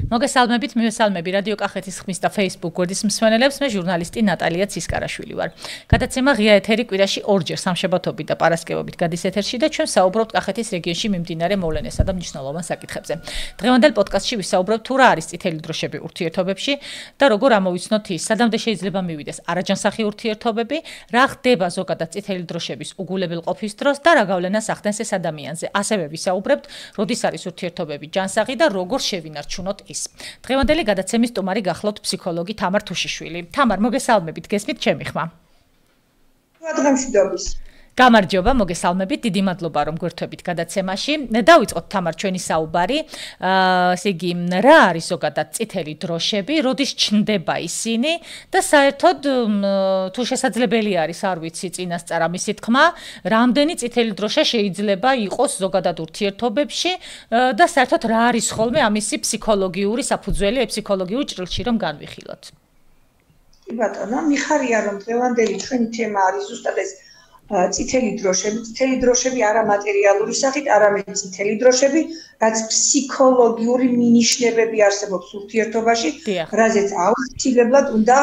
მოგესალმებით, მივესალმები რადიო კახეთის ხმის და Facebook გვერდის მსმენელებს, მე ჟურნალისტი ნატალია ცისკარაშვილი ვარ. გადაცემა ღია ეთერი კვირაში ორჯერ სამშაბათობით და პარასკევობით გადის ეთერში და ჩვენ საუბრობთ კახეთის რეგიონში მიმდინარე მოვლენებსა და მნიშვნელოვან საკითხებზე. დღევანდელ პოდკასტში ვისაუბრებთ თუ რა არის წითელი დროშები ურთიერთობებში და როგორ ამოვიცნოთ ის, სადამდე შეიძლება მივიდეს არაჯანსაღი ურთიერთობები, რა ხდება ზოგადად წითელი დროშების უგულებელ ყოფის დროს და რა გავლენას ახდენს ეს ადამიანზე. ასევე ვისაუბრებთ, როდის არის ურთიერთობები ჯანსაღი და როგორ შევინარჩუნოთ ის. დღევანდელი გადაცემის სტუმარი გახლავთ ფსიქოლოგი თამარ თუშიშვილი. თამარ, მოგესალმებით, გესმით ჩემი ხმა? დღემშვიდობის. გამარჯობა, მოგესალმებით, დიდი მადლობა რომ გვერდთვებით გადაცემაში. დავიწყოთ თამარ ჩვენი საუბარი. ესე იგი, რა არის ზოგადად წითელი დროშები, როდის ჩნდება ისინი და საერთოდ თუ შესაძლებელი არის, არ ვიცი, წინასწარ ამისი თქმა, რამდენი წითელი დროშა შეიძლება იყოს ზოგადად ურთიერთობებში და საერთოდ რა არის ხოლმე ამისი ფსიქოლოგიური საფუძველი, ფსიქოლოგიური ჭრილში რომ განვიხილოთ. კი ბატონო, მიხარია რომ დღევანდელი ჩვენი თემა არის ზუსტად ეს წითელი დროშები არა მატერიალური სახით, არამედ წითელი დროშები, რაც ფსიქოლოგიური მინიშნებები არსებობს ურთიერთობაში, რაზეც აუცილებლად უნდა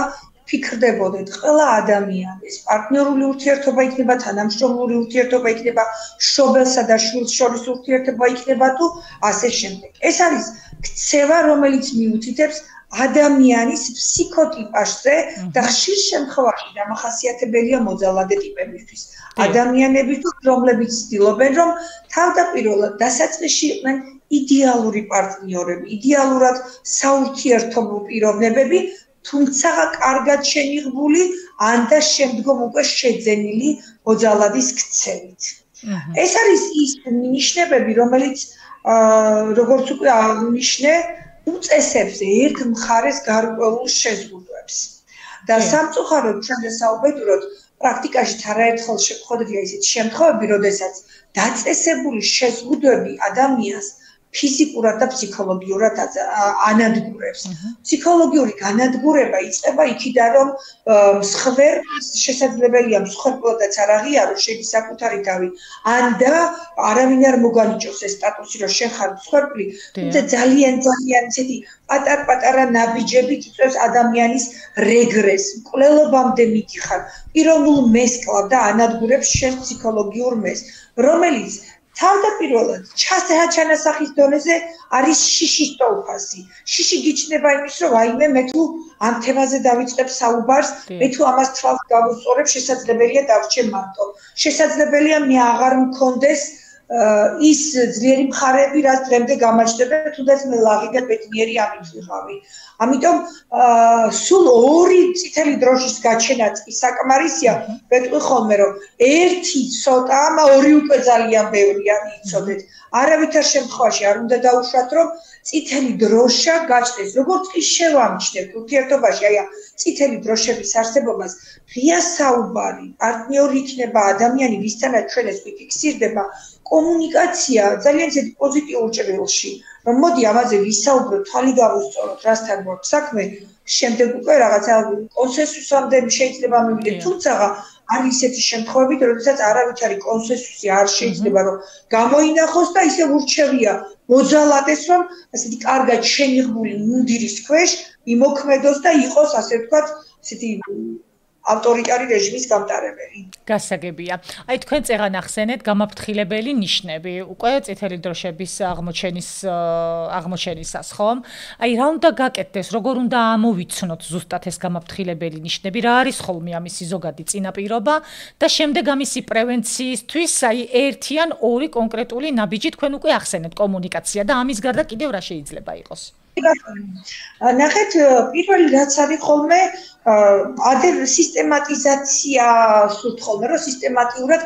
ფიქრდებოდეთ ყველა ადამიანი. ეს პარტნიორული ურთიერთობა იქნება, თანამშრომლური ურთიერთობა იქნება, მშობელსა და შვილს შორის ურთიერთობა იქნება თუ ასე შემდეგ. ეს არის ქცევა, რომელიც მიუთითებს ადამიანის ფსიქოტიპажზე და ხშირ შემთხვევაში დამახასიათებელია მოძალადე ტიპებისთვის. ადამიანები თუ რომლებიც ცდილობენ რომ თავდაპირველად დასაწყისში იყვნენ იდეალური პარტნიორები, იდეალურად საურთიერთობო პიროვნებები, თუმცა კარგად შენიღბული ან და შემდგომ უკვე შეძენილი მოძალადის ქცევით. ეს არის ის მინიშნებები, რომელიც როგორც უკვე აღნიშნე უწესებს ერთ მხარეს გარკვეულ შეზღუდვებს. და სამწუხაროდ ჩვენ საუბედუროთ პრაქტიკაში არაერთხელ შეხვედრია ისეთი შემთხვევები, როდესაც დაწესებული შეზღუდვები ადამიანს ფიზიკურად და ფსიქოლოგიურად ანადგურებს. ფსიქოლოგიური განადგურება იწყება იქიდან, რომ მსხვერპლს შესაძლებელია მსხვერპლადაც არ აღიაროს შედის საკუთარი თავი, ან და არავინ არ მოგანიჭოს ეს სტატუსი, რომ შენ ხარ მსხვერპლი, თუმცა ძალიან ისეთი პატარ-პატარა ნაბიჯებით იწვევს ადამიანის რეგრესს, მკვლელობამდე მიდიხარ, პიროვნულ მესკლავ და ანადგურებს შენ ფსიქოლოგიურ მეს, რომელიც თავდაპირველად ჩანასახის დონეზე არის შიშის ტოლფასი. შიში გიჩნდება იმის, რომ აიმე მე თუ ამ თემაზე დავიწყებ საუბარს, მე თუ ამას თვალს გავუსწორებ, შესაძლებელია დავრჩე მარტო. შესაძლებელია მე აღარ მქონდეს ის ძლიერი მხარეები, რაც დღემდე გამაჩნდება, თუნდაც მე ლაღი და ბედნიერი ამით ვიყავი. ამიტომ სულ ორი წითელი დროშის გაჩენაც საკმარისია, ვეტყვი ხოლმე, რომ ერთი ცოტა, ორი უკვე ძალიან ბევრია, იცოდეთ. არავითარ შემთხვევაში არ უნდა დაუშვათ, რომ წითელი დროშა გაჩნდეს, როგორც კი შევამჩნევთ ურთიერთობაში, აი წითელი დროშების არსებობას, ღია საუბარი, პარტნიორი იქნება ადამიანი, ვისთანაც ჩვენ ეს ვიფიქსირდება, კომუნიკაცია ძალიან ისეთი პოზიტიურ ჭრილში, რომ მოდი ამაზე ვისაუბროთ, თვალი გავუსწოროთ, რასთან გვაქვს საქმე, შემდეგ უკვე რაღაცა კონსენსუსამდე შეიძლება მივიდეთ, თუმცა არის ისეთი შემთხვევები, როდესაც არავითარი კონსენსუსი არ შეიძლება რომ გამოინახოს და ისე ურჩევია მოძალადეს, რომ ასეთი კარგად შენიღბული მუნდირის ქვეშ იმოქმედოს და იყოს, ასე ვთქვათ, ესეთი ავტორიტარი რეჟიმის გამტარებელი. გასაგებია. აი თქვენ წეღან ახსენეთ გამაფრთხილებელი ნიშნები, უკვე წითელი დროშების აღმოჩენისას, ხომ? აი რა უნდა გაკეთდეს, როგორ უნდა ამოვიცნოთ ზუსტად ეს გამაფრთხილებელი ნიშნები, რა არის ხოლმე ამისი ზოგადი წინაპირობა და შემდეგ ამისი პრევენციისთვის, აი ერთი ან ორი კონკრეტული ნაბიჯი თქვენ უკვე ახსენეთ კომუნიკაცია და ამის გარდა კიდევ რა შეიძლება იყოს? ნახეთ, პირველი რაც არის ხოლმე სისტემატიზაცია სურთ ხოლმე, რომ სისტემატიურად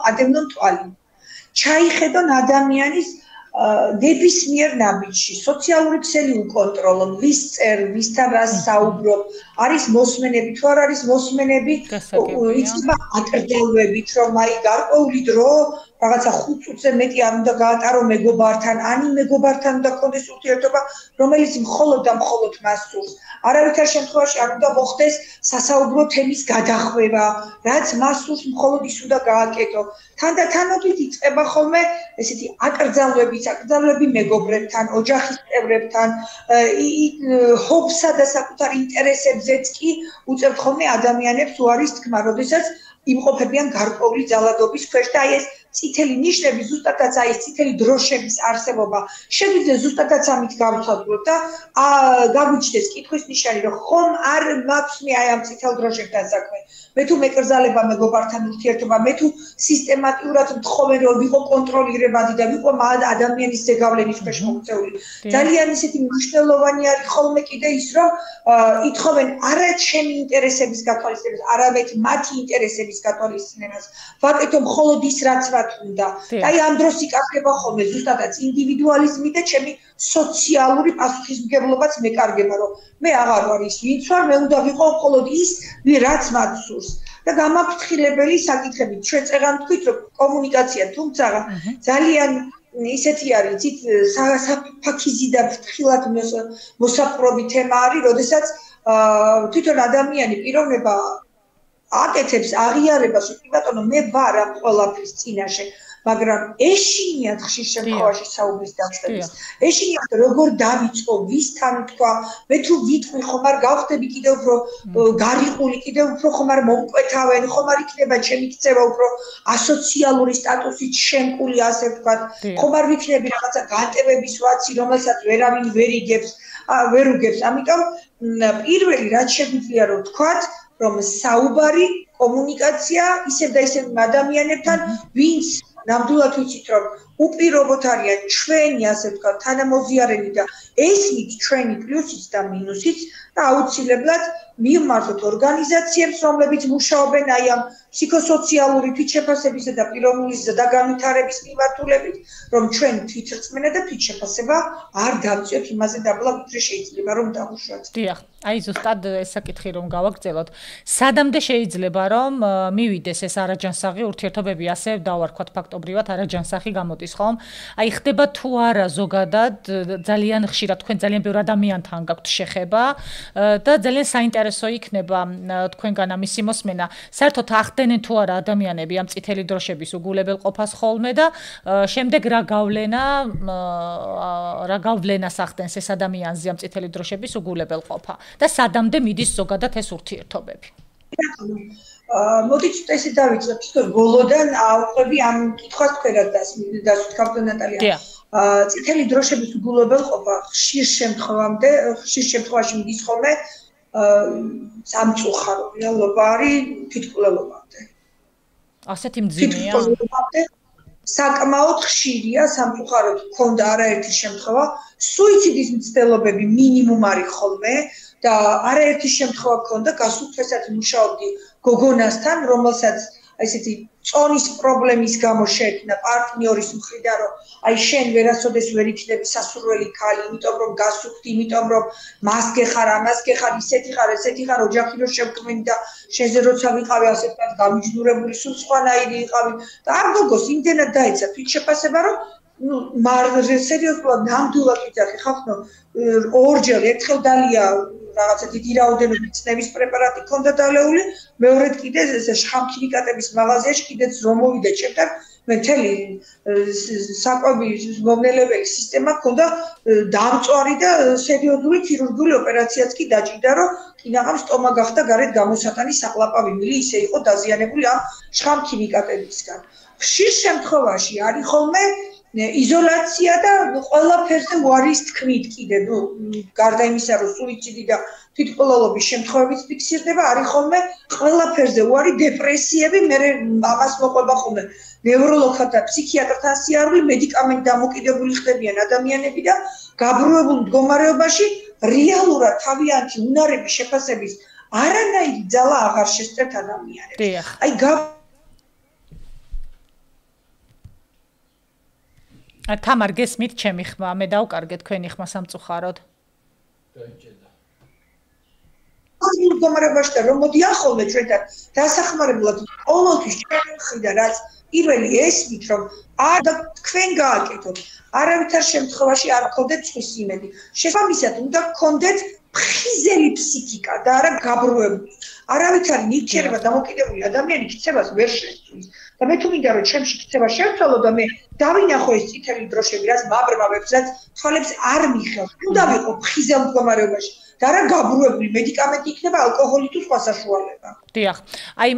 ადევნონ თვალი. ჩაიხედონ ადამიანის ნებისმიერ ნაბიჯში, სოციალური ქსელი უკონტროლონ, ვის წერ, ვისთან რა საუბრობ, არის მოსმენები, თუ არ არის მოსმენები, იწება აკრძალვებით, რომ აი გარკვეული დრო რაღაცა 5 წუთზე მეტი არ უნდა გაატარო მეგობართან, ან მეგობართან უნდა გქონდეს ურთიერთობა, რომელიც მხოლოდ და მხოლოდ მას სურს. არავითარ შემთხვევაში არ უნდა მოხდეს სასაუბრო თემის გადახვევა, რაც მას სურს მხოლოდ ის უნდა გააკეთო. თანდათანობით იწყება ხოლმე ესეთი აკრძალვები მეგობრებთან, ოჯახის წევრებთან, ჰობსა და საკუთარ ინტერესებზეც კი უწევთ ხოლმე ადამიანებს უარის თქმა, როდესაც იმყოფებიან გარკვეული ძალადობის ქვეშ და ეს წითელი ნიშნები ზუსტადაც ეს წითელი დროშების არსებობა შეგვიძლია ზუსტადაც ამით გავცადოთ და გაგვიჩნდეს კითხვის ნიშანი რომ ხომ არ მაქვს მე აი ამ წითელ დროშებთან საქმე მე თუ მეკრძალება მეგობართან ურთიერთობა მე თუ სისტემატურად მთხოვენ რომ ვიყო კონტროლირებადი და ვიყო ადამიანის ზეგავლენის ქვეშ მოქცეული ძალიან ისეთი მნიშვნელოვანი არის ხოლმე კიდე ის რომ ითხოვენ არა ჩემი ინტერესების გათვალისწინებას არამედ მათი ინტერესების გათვალისწინებას ვაკეთო მხოლოდ ის რაც უნდა. აი ამ დროს იკარგება ხოლმე ზუსტადაც ინდივიდუალიზმი და ჩემი სოციალური პასუხისმგებლობაც მეკარგება, რომ მე აღარ ვარ ის ვინც ვარ, მე უნდა ვიყო მხოლოდ ის, რაც მათ სურს. და გამაფრთხილებელი საკითხებით ჩვენ წეღან ვთქვით, რომ კომუნიკაცია თუმცა ძალიან ისეთი არის, იცით, საფაქიზი და ფრთხილად მოსაპყრობი თემა არის, როდესაც თვითონ ადამიანი პიროვნება აკეთებს აღიარებას რომ ბატონო მე ვარ ამ ყველაფრის წინაშე მაგრამ ეშინიათ ხშირ შემთხვევაში საუბრის დაწყების ეშინიათ როგორ დავიწყო ვისთან თქვა მე თუ ვიტყვი ხომ არ გავხდები კიდევ უფრო გარიყული კიდევ უფრო ხომ არ მომკვეთავენ ხომ არ იქნება ჩემი ქცევა უფრო ასოციალური სტატუსით შემკული ასე ვთქვათ ხომ არ ვიქნები რაღაცა განტევების ვაცი რომელსაც ვერავინ ვერ უგებს ამიტომ პირველი რაც შეგვიძლია რომ ვთქვათ რომ საუბარი კომუნიკაცია ისევ და ისევ ადამიანებთან ვინც ნამდვილად ვიცით რომ უპირობოდ არიან ჩვენი ასე ვთქვათ თანამოზიარენი და ესმით ჩვენი პლუსიც და მინუსიც და აუცილებლად მივმართოთ ორგანიზაციებს რომლებიც მუშაობენ აი ამ ფსიქოსოციალური თვითშეფასებისა და პიროვნული და განვითარების მიმართულებით რომ ჩვენ თვითრწმენა და თვითშეფასება არ დავწიოთ იმაზე დაბლა ვიდრე შეიძლება რომ დავუშვათ. დიახ, აი ზუსტად ეს საკითხი რომ გავაგრძელოთ. სადამდე შეიძლება რომ მივიდეს ეს არაჯანსაღი ურთიერთობები ასე დავარქვათ ფაქტობრივად არაჯანსაღი გამოდის ხომ? აი ხდება თუ არა ზოგადად ძალიან ხშირად თქვენ ძალიან ბევრ ადამიანთან გაქვთ შეხება და ძალიან საინტერესო იქნება თქვენგან ამისი მოსმენა. საერთოდ ახდენენ თუ არა ადამიანები ამ წითელი დროშების უგულებელყოფას ხოლმე და შემდეგ რა გავლენას ახდენს ეს ადამიანზე ამ წითელი დროშების უგულებელყოფა და სადამდე მიდის ზოგადად ეს ურთიერთობები. მოდით ესე დავიწყებთ თქო ბოლოდან აუყვები ამ კითხვას თქვენად დასვით ნატალია. წითელი დროშების უგულებელყოფა ხშირ შემთხვევაში მიდის ხოლმე სამწუხარო რეალობა არის თვითმკვლელობამდე. ასეთი მძიმეა. საკმაოდ ხშირია სამწუხაროდ გქონდა არაერთი შემთხვევა სუიციდის მცდელობები მინიმუმ არის ხოლმე და არაერთი შემთხვევა გქონდა გასულ თვესაც მუშაობდი გოგონასთან რომელსაც ესეთი წონის პრობლემის გამო შეექმნა პარტნიორის მხრიდან რომ აი შენ ვერასოდეს ვერ იქნები სასურველი ქალი იმიტომ რომ გასუხდი იმიტომ რომ მას გეხარ ამას გეხარ ისეთი ხარ ოჯახი რო შევქმნი და შენზე როცა ვიყავი ასე ვთქვათ გამიჯნურებული სულ სხვანაირი იყავი და არ გოგოს იმდენად დაეცა თვითშეფასება რომ სერიოზულად ნამდვილად ვიძახი ხახნო ორჯერ ერთხელ დალია რაღაცა დიდი რაოდენობით ცნების პრეპარატი ქონდა დალეული მეორედ კიდე ეს შხამქიმიკატების მაღაზიაში კიდეც რომ მოვიდა ჩემთან მე მთელი საკვები მომნელებელი სისტემა ქონდა დამწვარი და სერიოზული ქირურგიული ოპერაციაც კი დაჭირდა რომ კინაღამ სტომა გახდა გარეთ გამოსატანი საყლაპავი მილი ისე იყო დაზიანებული ამ შხამქიმიკატებისგან ხშირ შემთხვევაში არის ხოლმე იზოლაცია და ყველაფერზე უარის თქმით კიდე გარდა იმისა რომ სუიციდი და თვითმკვლელობის შემთხვევებიც ფიქსირდება არის ხოლმე ყველაფერზე უარი დეპრესიები მე ამას მოყვება ხოლმე ნევროლოგთა და ფსიქიატრთა სიარული მედიკამენტ დამოკიდებული ხდებიან ადამიანები და გაბრუებულ მდგომარეობაში რეალურად თავიანთი უნარების შეფასების არანაირი ძალა აღარ შესწრებთ ადამიანებს აი თამარ გესმით ჩემი ხმა მე დავკარგე თქვენი ხმა სამწუხაროდ დაიჭერდა მდგომარეობაში და რომ მოდიან ხოლმე ჩვენთან დასახმარებლად ყოველთვის ჩვენ მხრიდან რაც პირველი ესმით, რომ არ და თქვენ გააკეთოთ. არავითარ შემთხვევაში არ გქონდეთ წყვის იმედი. შესაბამისად, უნდა გქონდეთ ფხიზელი ფსიქიკა და არა გაბრუებული. არავითარი ნიჭიერება დამოკიდებული ადამიანი ქცევას ვერ შეცვლის. და მე თუ მინდა რომ ჩემში ქცევა შევცვალო და მე დავინახო ეს წითელი დროშები, რაც მაბრმავებს, რაც თვალებს არ მიხელს. უნდა ვიყო ფხიზელ მდგომარეობაში. და რა გაბრუებული მედიკამენტი იქნება ალკოჰოლი თუ სხვა საშუალება. დიახ. აი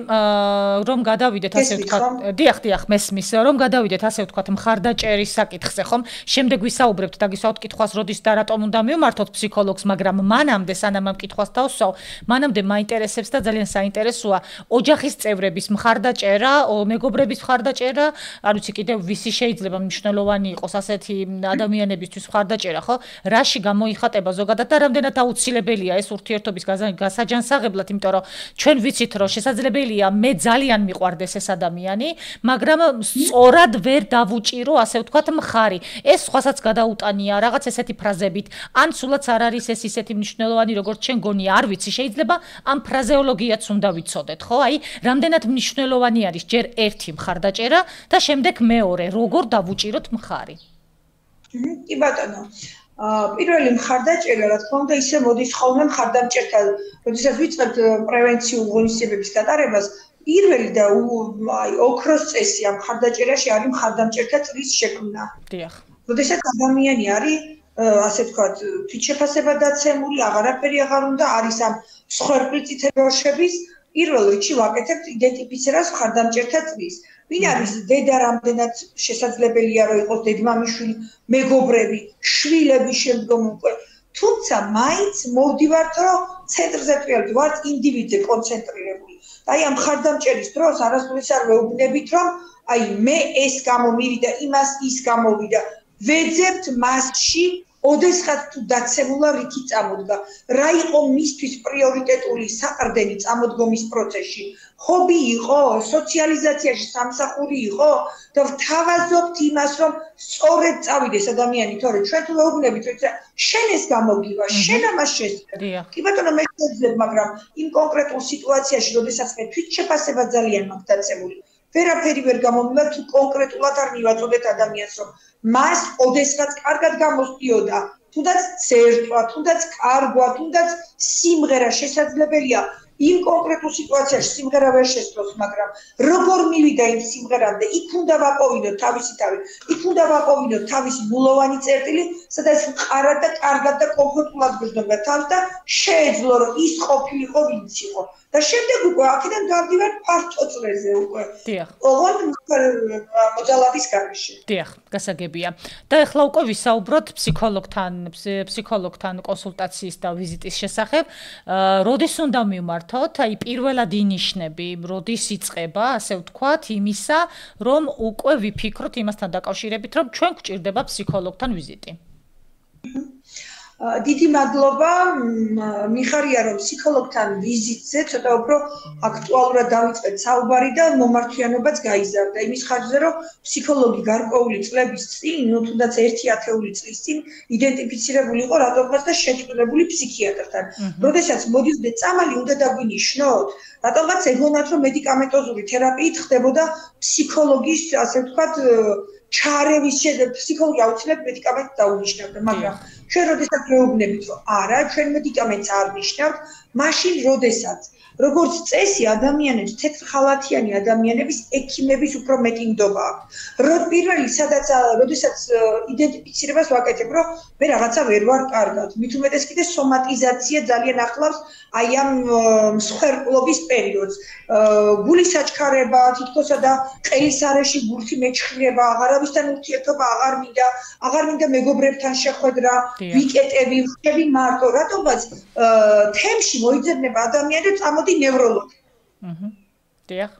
რომ გადავიდეთ ასე ვთქვათ, დიახ, მესმის, რომ გადავიდეთ ასე ვთქვათ მხარდაჭერის საკითხზე, ხომ? შემდეგ ვისაუბრებთ და გისვავთ კითხვას, როდის და რატომ უნდა მივმართოთ ფსიქოლოგს, მაგრამ მანამდე სანამ ამ კითხვას დავსვავ, მანამდე მაინტერესებს და ძალიან საინტერესოა ოჯახის წევრების მხარდაჭერა, მეგობრების მხარდაჭერა, არ ვიცი კიდევ ვისი შეიძლება მნიშვნელოვანი იყოს ასეთი ადამიანებისთვის მხარდაჭერა, ხო? რაში გამოიხატება ზოგადად და რამდენად აუცილებელია ეს ურთიერთობის გასაჯანსაღებლად, იმიტომ რომ ჩვენ ვიცით რომ შესაძლებელია მე ძალიან მიყვარდეს ეს ადამიანი, მაგრამ სწორად ვერ დავუჭირო, ასე ვთქვათ, მხარი. ეს სხვასაც გადაუტანია რაღაც ესეთი ფრაზებით, ან სულაც არ არის ეს ისეთი მნიშვნელოვანი, როგორც ჩვენ გონია, არ ვიცი, შეიძლება ამ ფრაზეოლოგიაც უნდა ვიცოდეთ, ხო? აი, რამდენად მნიშვნელოვანი არის ჯერ ერთი მხარდაჭერა და შემდეგ მეორე, როგორ დავუჭიროთ მხარი. კი ბატონო. პირველი მხარდაჭერა, რა თქმა უნდა, ისე მოდის ხოლმე მხარდამჭერთან, როდესაც ვიწყებთ პრევენციულ ღონისძიებების გატარებას, პირველი და ოქროს წესი ამ მხარდაჭერაში არის მხარდამჭერთა წრის შექმნა. დიახ. როდესაც ადამიანი არის, ასე ვთქვათ, თვითშეფასება დაცემული, აღარაფერი აღარ უნდა არის ამ მსხვერპლი წითელი დროშების, პირველ რიგში ვაკეთებთ იდენტიფიცირებას მხარდამჭერთა წრის. ვინ არის დედა, რამდენად შესაძლებელია რომ იყოს დედმამიშვილი, მეგობრები, შვილები შემდგომ უკვე. თუმცა მაინც მოვდივართ რომ ცენტრზე ვიყავთ, ვართ ინდივიდზე კონცენტრირებული. აი ამ მხარდამჭერის დროს არასდროს არ ვეუბნებით რომ აი მე ეს გამომივიდა, იმას ის გამოვიდა. ვეძებთ მასში ოდესღაც თუ დაცემულა რითი წამოდგა, რა იყო მისთვის პრიორიტეტული საყრდენი წამოდგომის პროცესში, ჰობი იყო, სოციალიზაციაში სამსახური იყო და ვთავაზობთ იმას, რომ სწორედ წავიდეს ადამიანი, თორე ჩვენ თუ ვეუბნებით, რომ შენ ეს გამოგივა, შენ ამას შესწრებ. კი ბატონო, მე შეძლებ, მაგრამ იმ კონკრეტულ სიტუაციაში, როდესაც მე თვითშეფასება ძალიან მაქვს დაცემული, ვერაფერი ვერ გამომივა თუ კონკრეტულად არ მივაწოდეთ ადამიანს, რომ მას ოდესღაც კარგად გამოსდიოდა, თუნდაც ცერტვა, თუნდაც კარგვა, თუნდაც სიმღერა შესაძლებელია იმ კონკრეტულ სიტუაციაში სიმღერა ვერ შესწროს, მაგრამ როგორ მივიდა იმ სიმღერამდე, იქ უნდა ვაყოვინოთ თავისი თავი, იქ უნდა ვაყოვინოთ თავისი ბულოვანი წერტილი, სადაც მყარად და კარგად და კომფორტულად გრძნობდა თავს და შეეძლო რომ ის ყოფილიყო, ვინც იყო. და შემდეგ უკვე აქედან დავდივართ ფართო წრეზე უკვე. დიახ. ოღონდ მოძალადის გარეშე. დიახ, გასაგებია. და ახლა უკვე ვისაუბროთ ფსიქოლოგთან კონსულტაციის და ვიზიტის შესახებ. როდის უნდა მივმართოთ? აი პირველად ინიშნები, როდის იწყება, ასე ვთქვათ, იმისა, რომ უკვე ვიფიქროთ იმასთან დაკავშირებით, რომ ჩვენ გვჭირდება ფსიქოლოგთან ვიზიტი. დიდი მადლობა, მიხარია რომ ფსიქოლოგთან ვიზიტზე ცოტა უფრო აქტუალურად დავიწყეთ საუბარი და მომართვიანობაც გაიზარდა იმის ხარჯზე, რომ ფსიქოლოგი გარკვეული წლების წინ, თუნდაც 1 წლის წინ იდენტიფიცირებული იყო რატომღაც და შეჭრილებული ფსიქიატრთან. როდესაც მოდიოდეთ წამალი, უნდა დაგვინიშნოთ, რატომღაც ეგონათ რომ მედიკამენტოზური თერაპიით ხდებოდა ფსიქოლოგის, ასე ვთქვათ, ჩარევის შედეგად ფსიქოლოგი აუცილებლად მედიკამენტს დაუნიშნავდა, მაგრამ ჩვენ როდესაც ვეუბნებით, რომ არა, ჩვენ მედიკამენტს არ ნიშნავთ, მაშინ როდესაც როგორც წესი ადამიანებს, თეთრხალათიანი ადამიანების ექიმების უფრო მეტი ნდობა აქვს. პირველი, როდესაც იდენტიფიცირებას ვაკეთებ, რომ მე რაღაცა ვერ ვარ კარგად, მით უმეტეს კიდე სომატიზაცია ძალიან ახლავს აი ამ მსხვერპლობის პერიოდს. გულის საჩქარება, თითქოსა და ყელის არეში ბურთი მეჩხირება, აღარავისთან ურთიერთობა აღარ მინდა მეგობრებთან შეხვედრა, ვიკეტები, ვშები მარტო, რატომღაც თემში მოიძებნება ადამიანებს წამოდი ნევროლოგი. დიახ.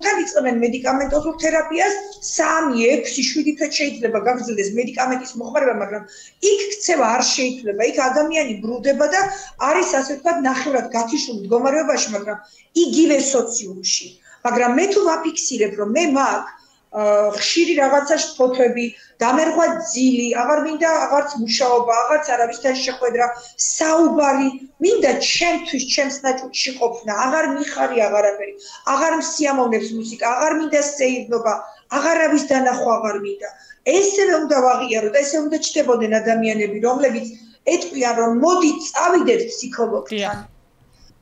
თან იწყებენ მედიკამენტოზურ თერაპიას, 3, 6, 7 თვე შეიძლება გაგრძელდეს მედიკამენტის მოხმარება, მაგრამ იქ ქცევა არ შეიძლება, იქ ადამიანი ბრუნდება და არის ასე ვთქვათ ნახევრად გათიშულ მდგომარეობაში, მაგრამ იგივე სოციუმში. მაგრამ მე თუ ვაფიქსირებ, რომ მე მაქვს ხშირი რაღაცა ფოთები, დამერღვა ძილი, აღარ მინდა აღარც მუშაობა, აღარც არავისთან შეხვედრა, საუბარი, მინდა ჩემთვის ჩემს ნაჭუჭში ყოფნა, აღარ მიხარი აღარაფერი, აღარ მსიამოვნებს მუსიკა, აღარ მინდა სეირნობა, აღარავის დანახვა აღარ მინდა. ესევე უნდა ვაღიაროთ, ესე უნდა ჩდებოდნენ ადამიანები, რომლებიც ეტყვიან, რომ მოდი წავიდეთ ფსიქოლოგთან.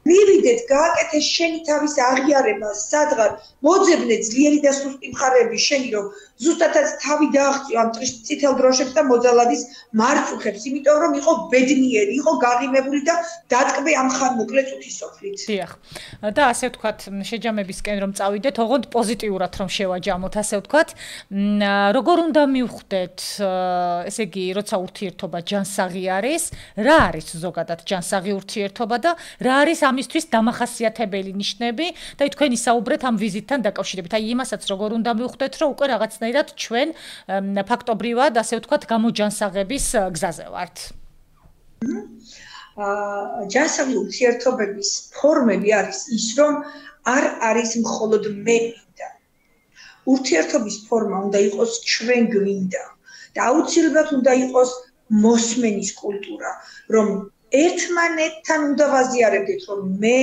მივიდეთ, გააკეთე შენი თავის აღიარება, სადღარ მოძებნე ძლიერი და სუსტი მხარეები შენი, რომ ზუსტადაც თავი დააღწიო ამ წითელ დროშებს და მოძალადის მარწუხებს, იმიტომ რომ იყო ბედნიერი, იყო გაღიმებული და დატკბე ამ ხანმოკლე წუთის სოფლით. დიახ. და ასე ვთქვათ, შეჯამებისკენ რომ წავიდეთ, ოღონდ პოზიტიურად რომ შევაჯამოთ, ასე ვთქვათ, როგორ უნდა მივხვდეთ, ესე იგი, როცა ურთიერთობა ჯანსაღი არის, რა არის ზოგადად ჯანსაღი ურთიერთობა და რა არის ამისთვის დამახასიათებელი ნიშნები და თქვენი საუბრეთ ამ ვიზიტთან დაკავშირებით. აი იმასაც როგორ უნდა მივხვდეთ, რომ უკვე რაღაცნაირად ჩვენ ფაქტობრივად, ასე ვთქვათ, გამოჯანსაღების გზაზე ვართ. ჯანსაღი ურთიერთობების ფორმები არის ის, რომ არ არის მხოლოდ მე მინდა. ურთიერთობის ფორმა უნდა იყოს ჩვენ გვინდა და აუცილებლად უნდა იყოს მოსმენის კულტურა, რომ ერთმანეთთან უნდა ვაზიარებდეთ, რომ მე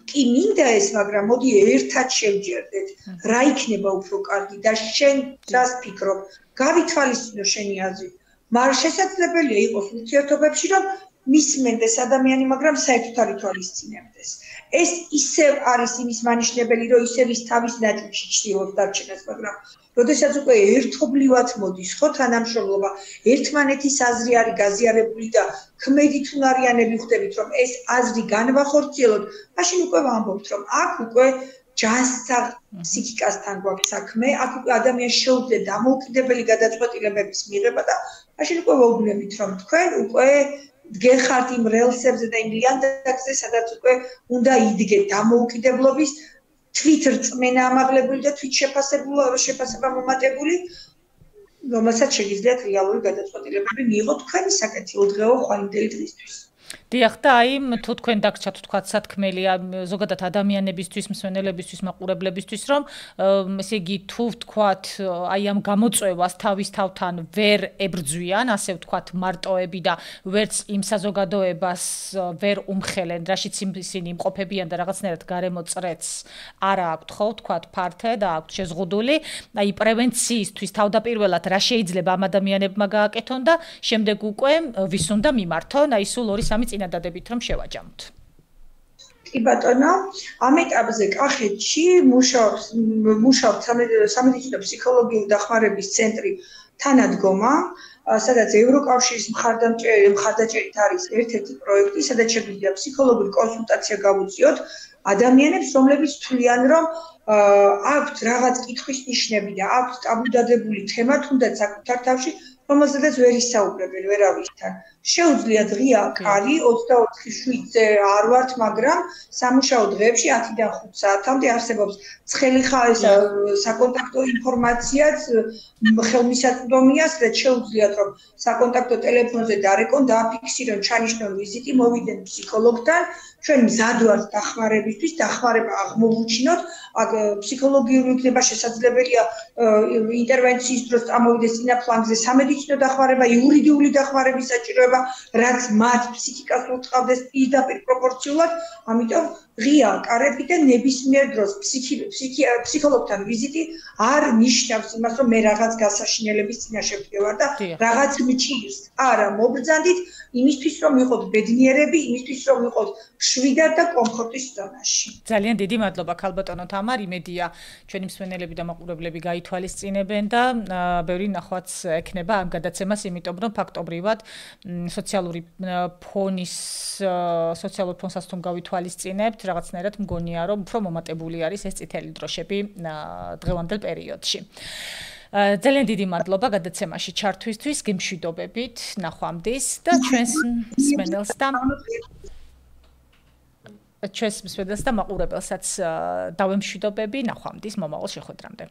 კი მინდა ეს, მაგრამ მოდი ერთად შევჯერდეთ, რა იქნება უფრო კარგი და შენ რას ფიქრობ, გავითვალისწინო შენი აზრი. მაგრამ შესაძლებელია იყოს ურთიერთობებში, რომ მისმენდეს ადამიანი, მაგრამ საერთოდ არ ითვალისწინებდეს. ეს ისევ არის იმის მანიშნებელი, რომ ისევ ის თავის ნაჭუჭში ჩრდილობს დარჩენას, მაგრამ როდესაც უკვე ერთობლივად მოდის, ხო, თანამშრომლობა, ერთმანეთის აზრი არის გაზიარებული და ქმედით უნარიანები ხვდებით, რომ ეს აზრი განვახორციელოთ, მაშინ უკვე ვამბობთ, რომ აქ უკვე ჯანსაღ ფსიქიკასთან გვაქვს საქმე, აქ უკვე ადამიანს შეუძლია დამოუკიდებელი გადაწყვეტილებების მიღება და მაშინ უკვე ვეუბნებით, რომ თქვენ უკვე დგეხართ იმ რელსებზე და იმ ლიანდაგზე, სადაც უკვე უნდა იდგეთ დამოუკიდებლობის თვითრწმენა ამაღლებული და თვითშეფასება მომატებული, რომელსაც შეგიძლიათ რეალური გადაწყვეტილებები მიიღოთ თქვენი საკეთილდღეო ხვალინდელი დღისთვის. დიახ და აი თუ თქვენ დაგჭათ თქვათ სათქმელია ზოგადად ადამიანებისთვის, მსმენელებისთვის, მაყურებლებისთვის, რომ ესე იგი თუ ვთქვათ აი ამ გამოწვევას თავის თავთან ვერ ებრძვიან, ასე ვთქვათ მარტოები და ვერც იმ საზოგადოებას ვერ უმხელენ, რაშიც ისინი იმყოფებიან და რაღაცნაირად გარემო წრეც არა აქვთ ხო ვთქვათ ფართე და აქვთ შეზღუდული, აი პრევენციისთვის თავდაპირველად რა შეიძლება ამ ადამიანებმა გააკეთონ და შემდეგ უკვე ვის უნდა მიმართონ, აი სულ 2-3 წინადადებით რომ შევაჯამოთ. კი ბატონო, ამ ეტაპზე კახეთში მუშაობს სამედიცინო ფსიქოლოგიური დახმარების ცენტრი თანადგომა, სადაც ევროკავშირის მხარდაჭერით არის ერთ-ერთი პროექტი, სადაც შეგვიძლია ფსიქოლოგიური კონსულტაცია გავუწიოთ ადამიანებს, რომლებიც თვლიან, რომ აქვთ რაღაც კითხვის ნიშნები და აქვთ ტაბუდადებული თემა, თუნდაც საკუთარ თავში, რომელზედაც ვერ ისაუბრებენ ვერავისთან. შეუძლიათ ღია კარი 24/7-ზე არ ვართ, მაგრამ სამუშაო დღეებში 10-დან 5 საათამდე არსებობს ცხელი საკონტაქტო ინფორმაციაც ხელმისაწვდომია, სადაც შეუძლიათ რომ საკონტაქტო ტელეფონზე დარეკონ, დააფიქსირონ, ჩანიშნონ ვიზიტი, მოვიდნენ ფსიქოლოგთან, ჩვენ მზად ვართ დახმარებისთვის, დახმარება აღმოვუჩინოთ, ფსიქოლოგიური იქნება შესაძლებელია ინტერვენციის დროს წამოვიდეს წინა ფლანგზე სამედიცინო დახმარება, იურიდიული დახმარების საჭიროება, რაც მათ ფსიქიკას უწყავდეს პირდაპირ პროპორციულად, ამიტომ ღია კარები და ნებისმიერ დროს ფსიქოლოგთან ვიზიტი არ ნიშნავს იმას, რომ მე რაღაც გასაშინელების წინაშე ვდგევარ და რაღაც მჭირს. არა, მობრძანდით იმისთვის, რომ ვიყოთ ბედნიერები, იმისთვის, რომ ვიყოთ მშვიდად და კომფორტის ზონაში. ძალიან დიდი მადლობა ქალბატონო თამარ, იმედია ჩვენი მსმენელები და მაყურებლები გაითვალისწინებენ და ბევრი ნახვაც ექნება ამ გადაცემას, იმიტომ რომ ფაქტობრივად სოციალურ ფონსაც თუ გავითვალისწინებთ, რაღაცნაირად მგონია, რომ უფრო მომატებული არის ეს წითელი დროშები დღევანდელ პერიოდში. ძალიან დიდი მადლობა გადაცემაში ჩართვისთვის, გემშვიდობებით, ნახვამდის და ჩვენს მსმენელს და მაყურებელსაც დავემშვიდობები, ნახვამდის მომავალ შეხვედრამდე.